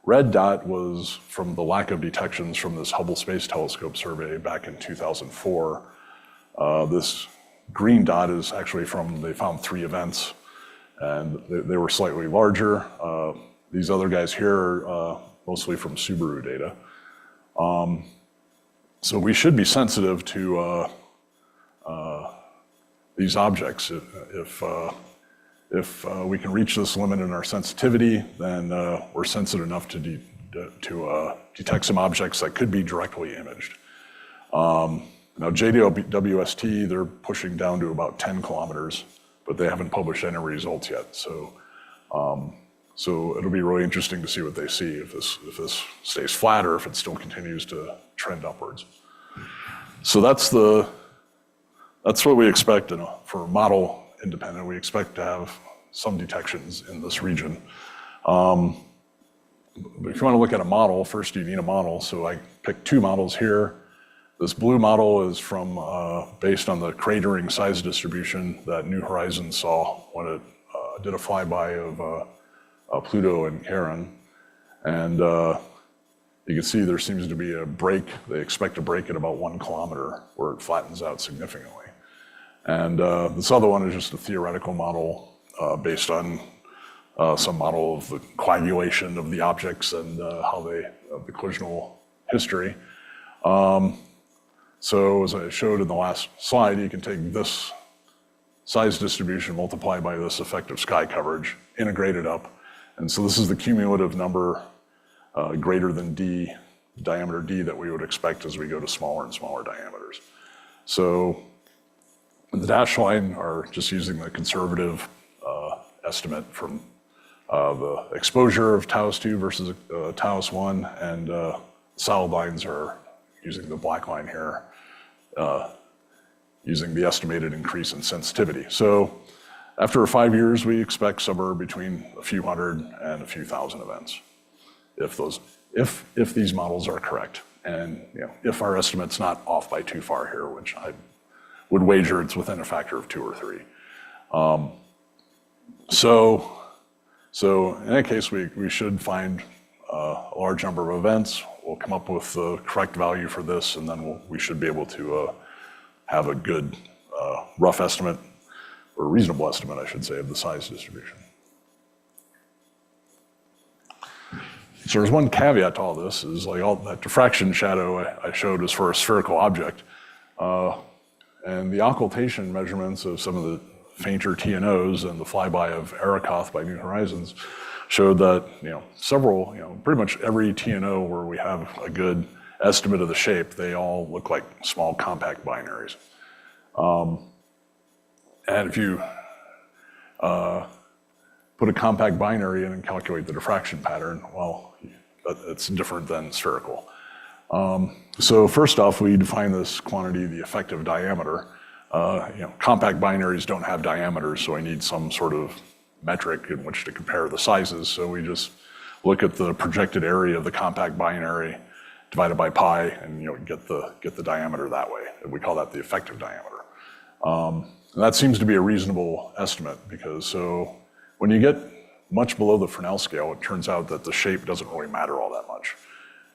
red dot was from the lack of detections from this Hubble Space Telescope survey back in 2004. This green dot is actually they found 3 events, and they were slightly larger. These other guys here are mostly from Subaru data. So we should be sensitive to these objects. If we can reach this limit in our sensitivity, then we're sensitive enough to detect some objects that could be directly imaged. Now JWST, they're pushing down to about 10 kilometers, but they haven't published any results yet. So it'll be really interesting to see what they see, if this stays flat or if it still continues to trend upwards. So that's what we expect for model independent. We expect to have some detections in this region. But if you want to look at a model, first you need a model. So I picked 2 models here. This blue model is based on the cratering size distribution that New Horizons saw when it did a flyby of Pluto and Charon. And you can see there seems to be a break. They expect a break at about 1 kilometer where it flattens out significantly. And this other one is just a theoretical model based on some model of the coagulation of the objects and the collisional history. So as I showed in the last slide, you can take this size distribution multiplied by this effective sky coverage, integrate it up. And so this is the cumulative number greater than d, diameter d, that we would expect as we go to smaller and smaller diameters. So the dashed line are just using the conservative estimate from the exposure of TAOS II versus TAOS I, and solid lines are using the black line here, using the estimated increase in sensitivity. So after 5 years, we expect somewhere between a few hundred and a few thousand events, if these models are correct, and if our estimate's not off by too far here, which I would wager it's within a factor of 2 or 3. So in that case, we should find a large number of events. we'll come up with the correct value for this, and then we should be able to have a good rough estimate, or reasonable estimate, I should say, of the size distribution. So there's one caveat to all this, is like all that diffraction shadow I showed is for a spherical object. And the occultation measurements of some of the fainter TNOs and the flyby of Arrokoth by New Horizons showed that, pretty much every TNO where we have a good estimate of the shape, they all look like small compact binaries. And if you put a compact binary in and calculate the diffraction pattern, well, it's different than spherical. So first off, we define this quantity, the effective diameter. Compact binaries don't have diameters, so I need some sort of metric in which to compare the sizes. So we just look at the projected area of the compact binary divided by pi, and get the diameter that way. And we call that the effective diameter. And that seems to be a reasonable estimate, because so when you get much below the Fresnel scale, it turns out that the shape doesn't really matter all that much.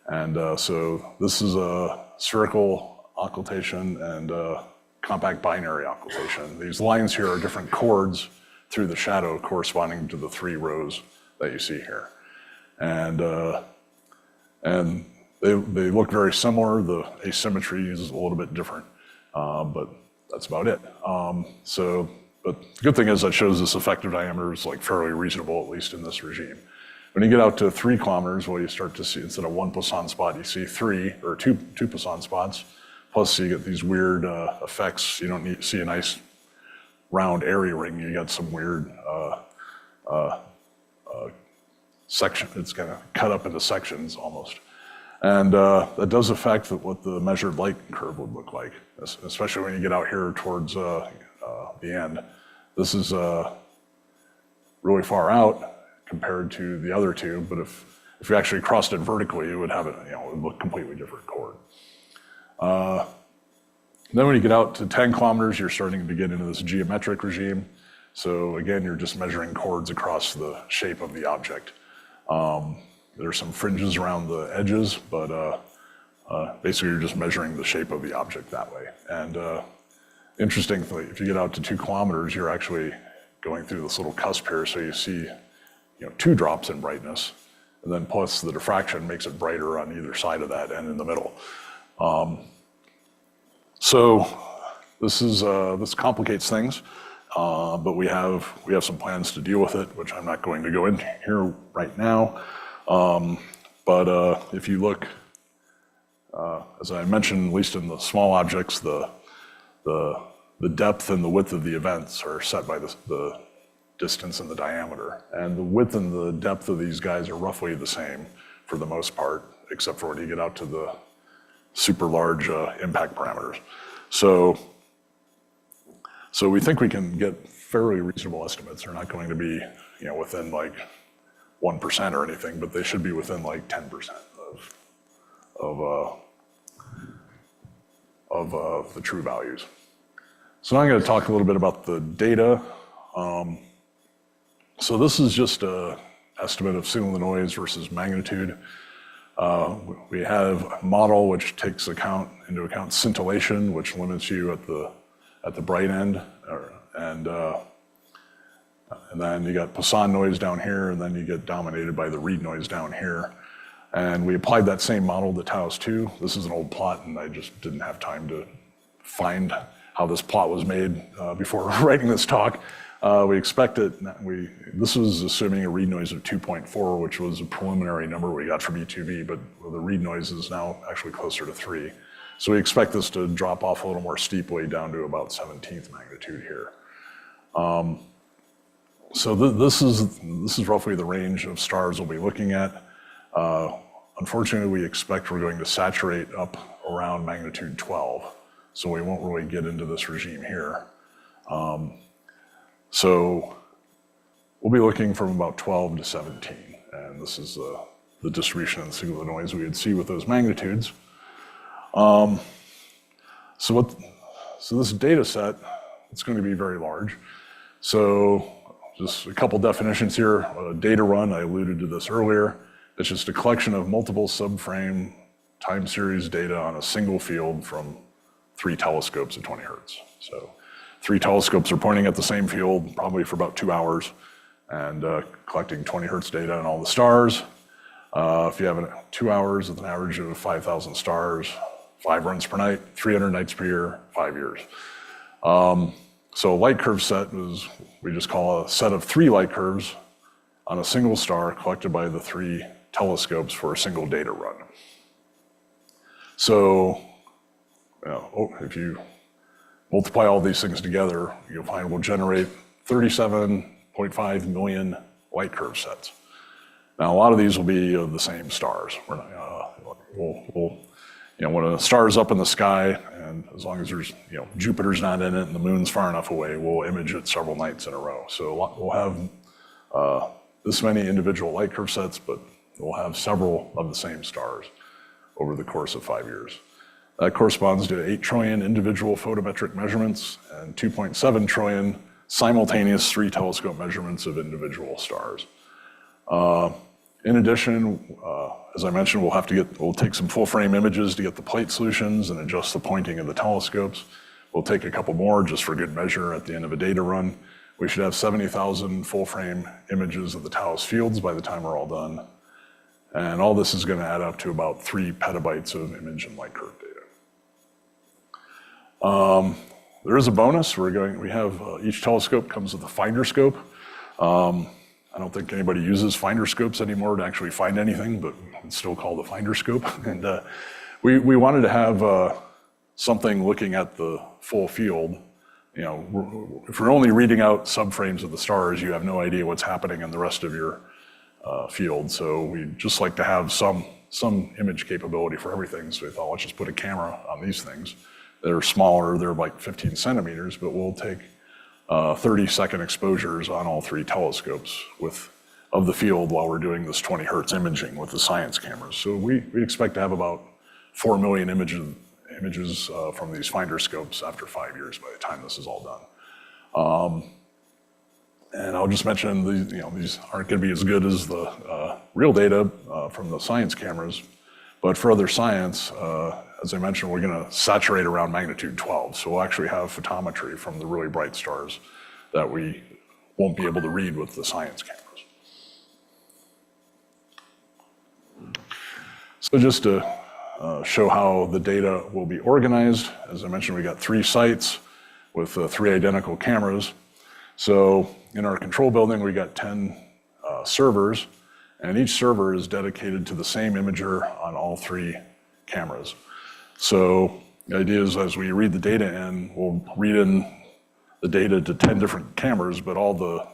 And so this is a spherical occultation and a compact binary occultation. These lines here are different chords through the shadow corresponding to the 3 rows that you see here. And they look very similar. The asymmetry is a little bit different, but that's about it. But the good thing is that shows this effective diameter is like fairly reasonable, at least in this regime. When you get out to 3 kilometers, well, you start to see, instead of 1 Poisson spot, you see 3 or 2 Poisson spots. Plus you get these weird effects. You don't see a nice round area ring. You get some weird section. It's kind of cut up into sections almost. And that does affect what the measured light curve would look like, especially when you get out here towards the end. This is really far out compared to the other 2, but if you actually crossed it vertically, it would have it would look completely different chord. Then when you get out to 10 kilometers, you're starting to get into this geometric regime. So again, you're just measuring chords across the shape of the object. There's some fringes around the edges, but basically you're just measuring the shape of the object that way. And interestingly, if you get out to 2 kilometers, you're actually going through this little cusp here, so you see 2 drops in brightness, and then plus the diffraction makes it brighter on either side of that and in the middle. So this complicates things, but we have some plans to deal with it, which I'm not going to go into here right now. But if you look, as I mentioned, at least in the small objects, the depth and the width of the events are set by the distance and the diameter. And the width and the depth of these guys are roughly the same for the most part, except for when you get out to the super large impact parameters. So we think we can get fairly reasonable estimates. They're not going to be within like 1% or anything, but they should be within like 10% of the true values. So now I'm going to talk a little bit about the data. So this is just an estimate of signal to noise versus magnitude. We have a model which takes into account scintillation, which limits you at the bright end, and then you got Poisson noise down here, and then you get dominated by the read noise down here. And we applied that same model to TAOS II. This is an old plot, and I just didn't have time to find how this plot was made before writing this talk. We expected, this was assuming a read noise of 2.4, which was a preliminary number we got from E2V, but the read noise is now actually closer to 3. So we expect this to drop off a little more steeply down to about 17th magnitude here. So this is roughly the range of stars we'll be looking at. Unfortunately, we expect we're going to saturate up around magnitude 12, so we won't really get into this regime here. So we'll be looking from about 12 to 17, and this is the distribution of the signal to noise we would see with those magnitudes. So this data set, it's going to be very large. So just a couple definitions here. Data run, I alluded to this earlier. It's just a collection of multiple subframe time series data on a single field from 3 telescopes at 20 hertz. So 3 telescopes are pointing at the same field probably for about 2 hours and collecting 20 hertz data on all the stars. If you have 2 hours with an average of 5,000 stars, 5 runs per night, 300 nights per year, 5 years. So a light curve set is, we just call a set of 3 light curves on a single star collected by the 3 telescopes for a single data run. So if you multiply all these things together, you'll find we'll generate 37.5 million light curve sets. Now, a lot of these will be of the same stars. When a star is up in the sky, and as long as there's, Jupiter's not in it and the moon's far enough away, we'll image it several nights in a row. So we'll have this many individual light curve sets, but we'll have several of the same stars over the course of 5 years. That corresponds to 8 trillion individual photometric measurements and 2.7 trillion simultaneous 3 telescope measurements of individual stars. In addition, as I mentioned, we'll take some full frame images to get the plate solutions and adjust the pointing of the telescopes. We'll take a couple more just for good measure at the end of a data run. We should have 70,000 full frame images of the TAOS fields by the time we're all done. And all this is going to add up to about 3 petabytes of image and light curve data. There is a bonus. We have each telescope comes with a finder scope. I don't think anybody uses finder scopes anymore to actually find anything, but it's still called a finder scope. And we wanted to have something looking at the full field. If you're only reading out subframes of the stars, you have no idea what's happening in the rest of your field. So we just like to have some image capability for everything. So we thought, let's just put a camera on these things. They're smaller, they're like 15 centimeters, but we'll take 30-second exposures on all 3 telescopes of the field while we're doing this 20 hertz imaging with the science cameras. So we expect to have about 4 million images from these finder scopes after 5 years by the time this is all done. And I'll just mention these aren't going to be as good as the real data from the science cameras, but for other science, as I mentioned, we're going to saturate around magnitude 12. So we'll actually have photometry from the really bright stars that we won't be able to read with the science cameras. So just to show how the data will be organized, as I mentioned, we got 3 sites with 3 identical cameras. So in our control building, we got 10 servers, and each server is dedicated to the same imager on all 3 cameras. So the idea is as we read the data in, we'll read in the data to 10 different cameras, but all the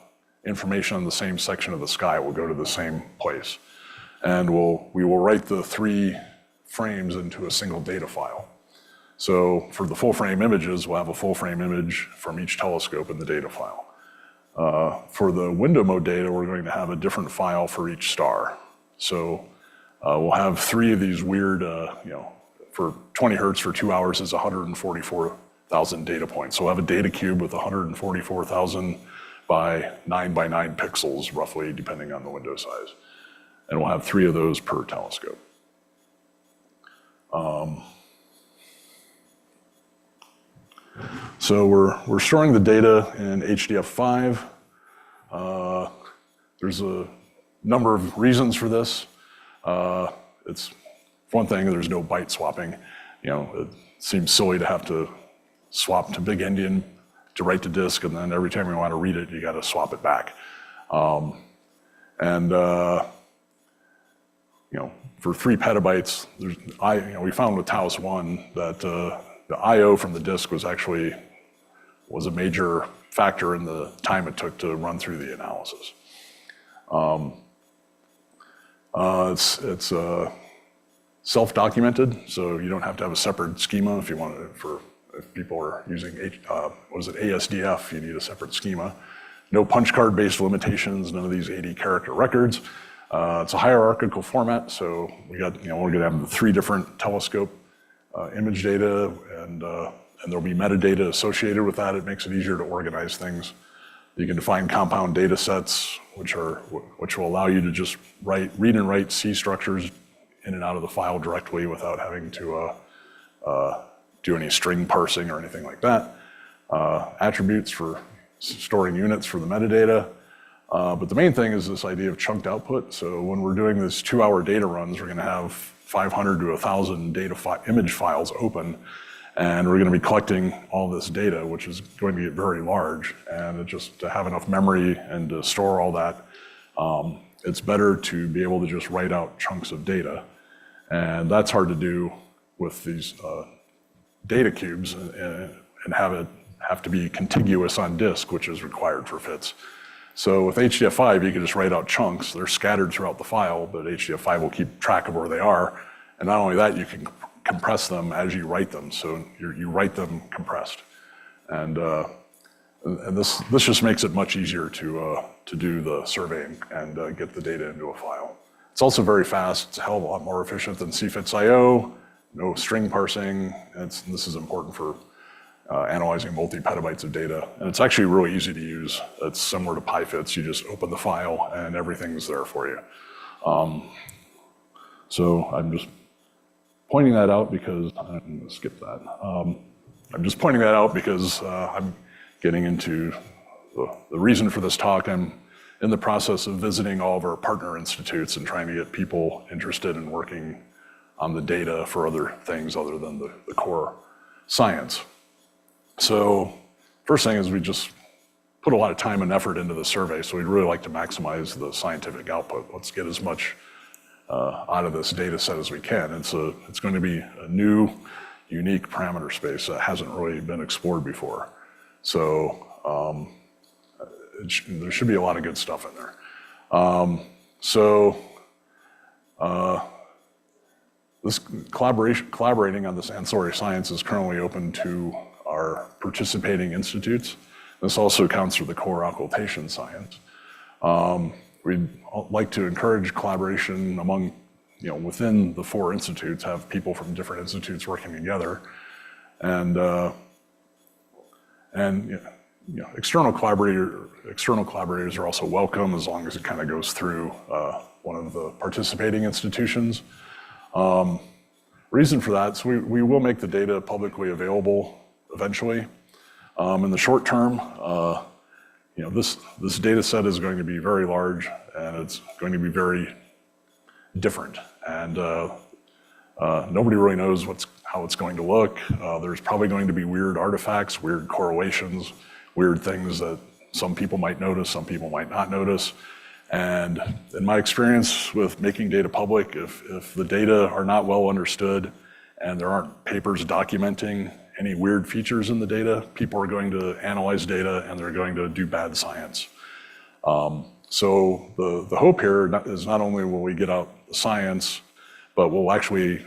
information on the same section of the sky will go to the same place. And we will write the 3 frames into a single data file. So for the full frame images, we'll have a full frame image from each telescope in the data file. For the window mode data, we're going to have a different file for each star. So we'll have 3 of these weird, for 20 hertz for 2 hours is 144,000 data points. So we'll have a data cube with 144,000 by 9 by 9 pixels, roughly, depending on the window size. And we'll have 3 of those per telescope. So we're storing the data in HDF5. There's a number of reasons for this. It's one thing, there's no byte swapping. It seems silly to have to swap to big endian to write to disk, and then every time you want to read it, you got to swap it back. For 3 petabytes, we found with TAOS I that the I/O from the disk was a major factor in the time it took to run through the analysis. It's self-documented, so you don't have to have a separate schema if you want to. If people are using ASDF, you need a separate schema. No punch card-based limitations, none of these 80-character records. It's a hierarchical format, so we're going to have the 3 different telescope image data, and there'll be metadata associated with that. It makes it easier to organize things. You can define compound data sets, which will allow you to just read and write C structures in and out of the file directly without having to do any string parsing or anything like that. Attributes for storing units for the metadata. But the main thing is this idea of chunked output. So when we're doing these 2-hour data runs, we're going to have 500 to 1,000 image files open, and we're going to be collecting all this data, which is going to get very large. And just to have enough memory and to store all that, it's better to be able to just write out chunks of data. And that's hard to do with these data cubes and have to be contiguous on disk, which is required for FITs. So with HDF5, you can just write out chunks. They're scattered throughout the file, but HDF5 will keep track of where they are. And not only that, you can compress them as you write them. So you write them compressed. And this just makes it much easier to do the surveying and get the data into a file. It's also very fast. It's a hell of a lot more efficient than CFITS.io. No string parsing. This is important for analyzing multi-petabytes of data. And it's actually really easy to use. It's similar to PyFits. You just open the file and everything's there for you. So I'm just pointing that out because, I'm going to skip that. I'm just pointing that out because I'm getting into the reason for this talk. I'm in the process of visiting all of our partner institutes and trying to get people interested in working on the data for other things other than the core science. So first thing is we just put a lot of time and effort into the survey, so we'd really like to maximize the scientific output. Let's get as much out of this data set as we can. It's going to be a new, unique parameter space that hasn't really been explored before. So there should be a lot of good stuff in there. This collaborating on this ancillary science is currently open to our participating institutes. This also counts for the core occultation science. We'd like to encourage collaboration among, within the 4 institutes, have people from different institutes working together. And external collaborators are also welcome as long as it kind of goes through one of the participating institutions. Reason for that, so we will make the data publicly available eventually. In the short term, this data set is going to be very large and it's going to be very different. And nobody really knows how it's going to look. There's probably going to be weird artifacts, weird correlations, weird things that some people might notice, some people might not notice. And in my experience with making data public, if the data are not well understood and there aren't papers documenting any weird features in the data, people are going to analyze data and they're going to do bad science. So the hope here is not only will we get out the science, but we'll actually,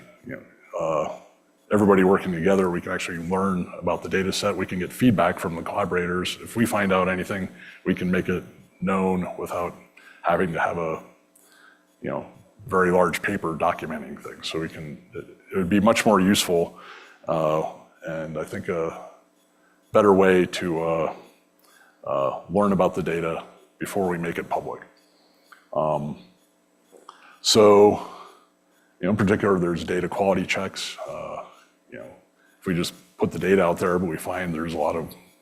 everybody working together, we can actually learn about the data set. We can get feedback from the collaborators. If we find out anything, we can make it known without having to have a, very large paper documenting things. So it would be much more useful, and I think a better way to learn about the data before we make it public. In particular, there's data quality checks. If we just put the data out there, but we find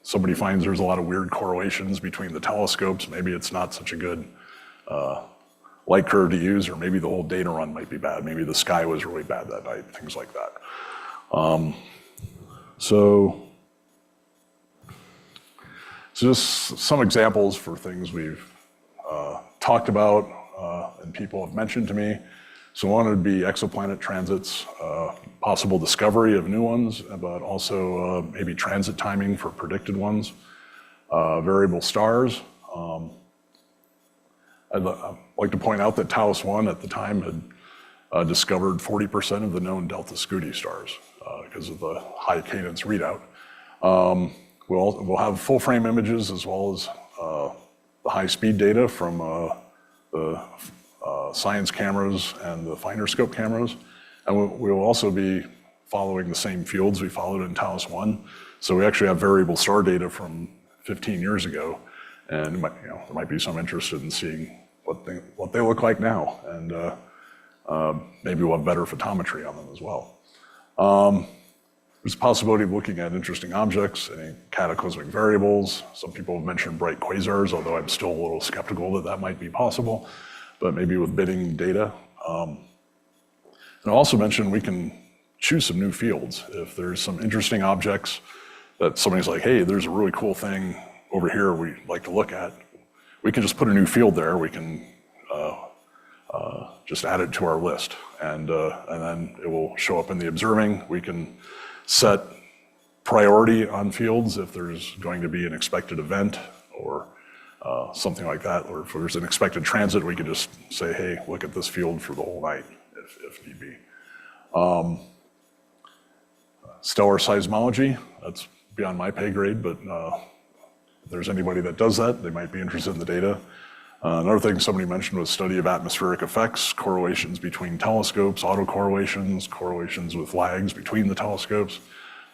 somebody finds there's a lot of weird correlations between the telescopes, maybe it's not such a good light curve to use, or maybe the whole data run might be bad. Maybe the sky was really bad that night, things like that. So just some examples for things we've talked about and people have mentioned to me. So one would be exoplanet transits, possible discovery of new ones, but also maybe transit timing for predicted ones, variable stars. I'd like to point out that TAOS I at the time had discovered 40% of the known Delta Scuti stars because of the high cadence readout. We'll have full frame images as well as the high speed data from the science cameras and the finder scope cameras. And we'll also be following the same fields we followed in TAOS I. So we actually have variable star data from 15 years ago. And there might be some interest in seeing what they look like now. And maybe we'll have better photometry on them as well. There's a possibility of looking at interesting objects, any cataclysmic variables. Some people have mentioned bright quasars, although I'm still a little skeptical that that might be possible, but maybe with bidding data. And I also mentioned we can choose some new fields. If there's some interesting objects that somebody's like, hey, there's a really cool thing over here we'd like to look at, we can just put a new field there. We can just add it to our list, and then it will show up in the observing. We can set priority on fields if there's going to be an expected event or something like that, or if there's an expected transit, we could just say, hey, look at this field for the whole night if need be. Stellar seismology, that's beyond my pay grade, but if there's anybody that does that, they might be interested in the data. Another thing somebody mentioned was study of atmospheric effects, correlations between telescopes, autocorrelations, correlations with lags between the telescopes.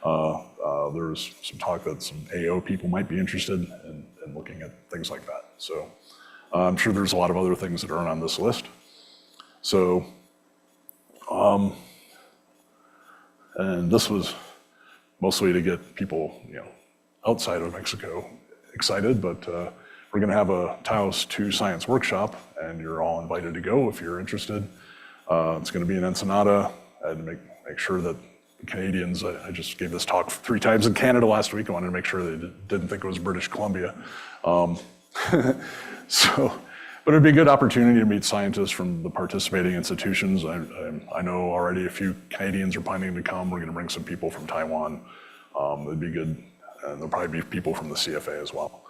There's some talk that some AO people might be interested in looking at things like that. So I'm sure there's a lot of other things that aren't on this list. So, and this was mostly to get people, outside of Mexico excited, but we're going to have a TAOS II science workshop, and you're all invited to go if you're interested. It's going to be in Ensenada. I had to make sure that the Canadians, I just gave this talk 3 times in Canada last week. I wanted to make sure they didn't think it was British Columbia. But it'd be a good opportunity to meet scientists from the participating institutions. I know already a few Canadians are planning to come. We're going to bring some people from Taiwan. It'd be good, and there'll probably be people from the CFA as well.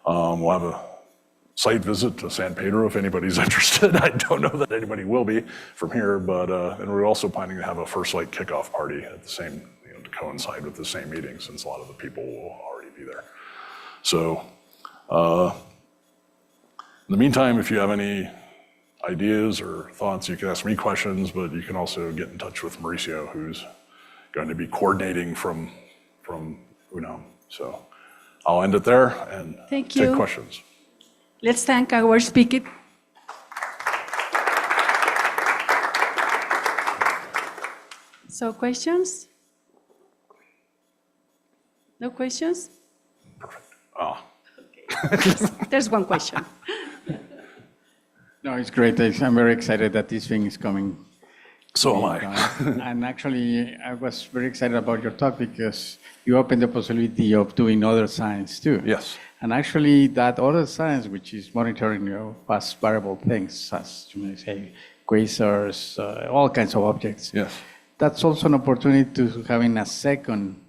We'll have a site visit to San Pedro if anybody's interested. I don't know that anybody will be from here, but and we're also planning to have a First Light kickoff party at the same, to coincide with the same meeting, since a lot of the people will already be there. So, in the meantime, if you have any ideas or thoughts, you can ask me questions, but you can also get in touch with Mauricio, who's going to be coordinating from UNAM. So I'll end it there and take questions. Let's thank our speaker. So questions? No questions? Perfect. Oh. Okay. There's one question. No, it's great. I'm very excited that this thing is coming. So am I. And actually, I was very excited about your talk because you opened the possibility of doing other science too. Yes. And actually, that other science, which is monitoring fast variable things, as you may say, quasars, all kinds of objects. Yes. That's also an opportunity to having a second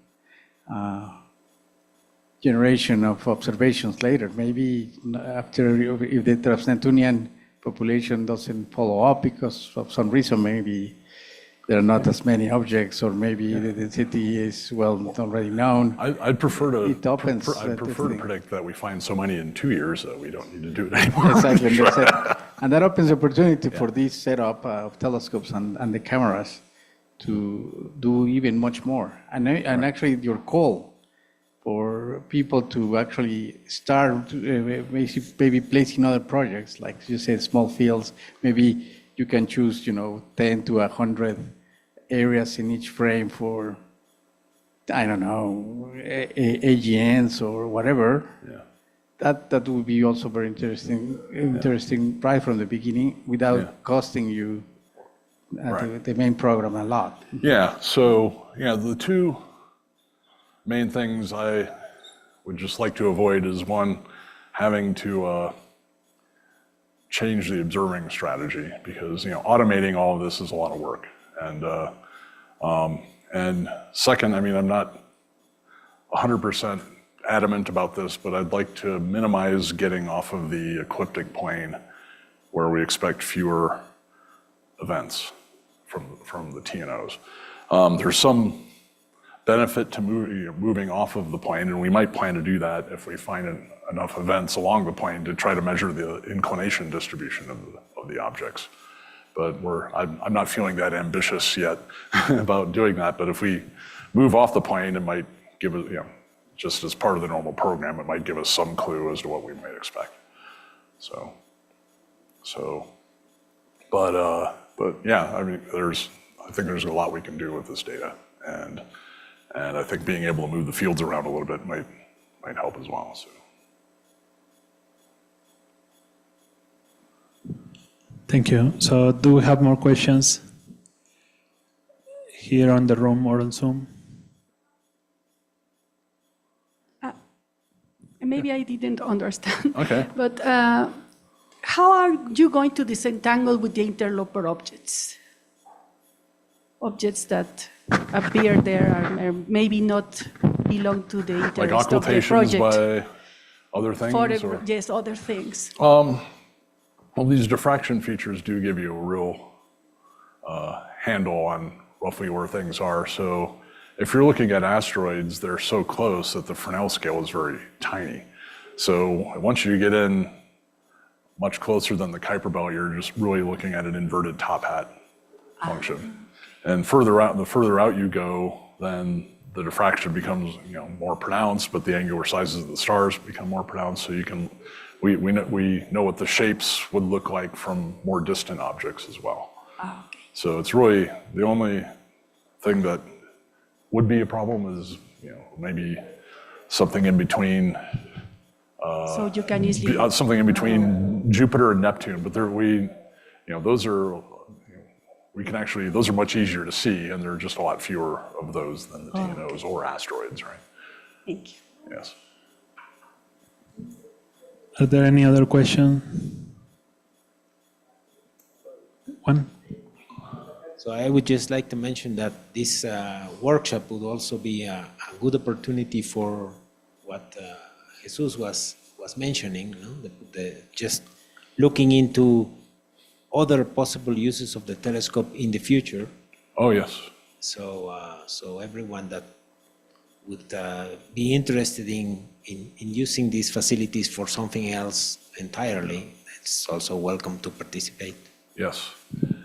generation of observations later. Maybe after, if the Transneptunian population doesn't follow up because of some reason, maybe there are not as many objects, or maybe the density is well already known. I'd prefer to. It opens. I'd prefer to predict that we find so many in 2 years that we don't need to do it anymore. Exactly, and that opens opportunity for this setup of telescopes and the cameras to do even much more. And actually, your call for people to actually start maybe placing other projects, like you said, small fields. Maybe you can choose, 10 to 100 areas in each frame for, I don't know, AGNs or whatever. Yeah. That would be also very interesting right from the beginning, without costing you the main program a lot. Yeah. So the 2 main things I would just like to avoid is, one, having to change the observing strategy, because automating all of this is a lot of work. And second, I'm not 100% adamant about this, but I'd like to minimize getting off of the ecliptic plane, where we expect fewer events from the TNOs. There's some benefit to moving off of the plane, and we might plan to do that if we find enough events along the plane to try to measure the inclination distribution of the objects. But I'm not feeling that ambitious yet about doing that. But if we move off the plane, it might give us, just as part of the normal program, it might give us some clue as to what we might expect. But But yeah, I mean, I think there's a lot we can do with this data, and I think being able to move the fields around a little bit might help as well. So. Thank you. So do we have more questions here on the room or on Zoom? Maybe I didn't understand. Okay. But how are you going to disentangle with the interloper objects? Objects that appear there are maybe not belong to the interest Like of the occultations project. by other things? or? Yes, other things. Well, these diffraction features do give you a real handle on roughly where things are. So if you're looking at asteroids, they're so close that the Fresnel scale is very tiny. So once you get in much closer than the Kuiper belt, you're just really looking at an inverted top hat function. And the further out you go, then the diffraction becomes more pronounced, but the angular sizes of the stars become more pronounced. So we know what the shapes would look like from more distant objects as well. Okay. So it's really the only thing that would be a problem is maybe something in between. So you can easily. Something in between Jupiter and Neptune, but those are. Those are much easier to see, and there are just a lot fewer of those than the TNOs or asteroids, right? Thank you. Yes. Are there any other questions? One? So I would just like to mention that this workshop would also be a good opportunity for what Jesus was mentioning, just looking into other possible uses of the telescope in the future. Oh, yes. So everyone that would be interested in using these facilities for something else entirely, it's also welcome to participate. Yes.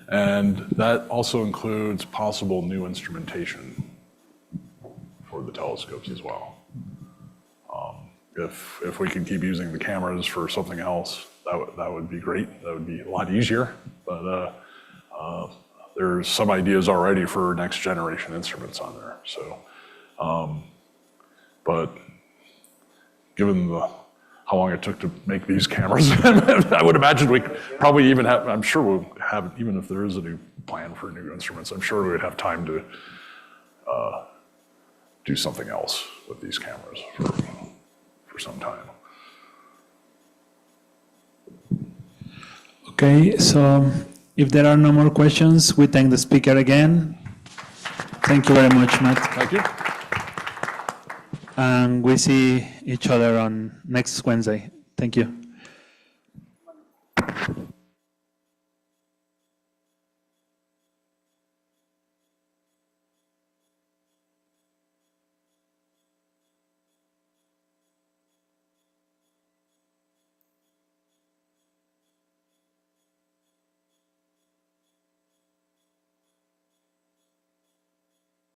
And that also includes possible new instrumentation for the telescopes as well. If we can keep using the cameras for something else, that would be great. That would be a lot easier. But there's some ideas already for next generation instruments on there. So, but given how long it took to make these cameras, I would imagine we probably even have, I'm sure we'll have, even if there is a new plan for new instruments, I'm sure we would have time to do something else with these cameras for some time. Okay, so if there are no more questions, we thank the speaker again. Thank you very much, Matt. Thank you. And we see each other on next Wednesday. Thank you.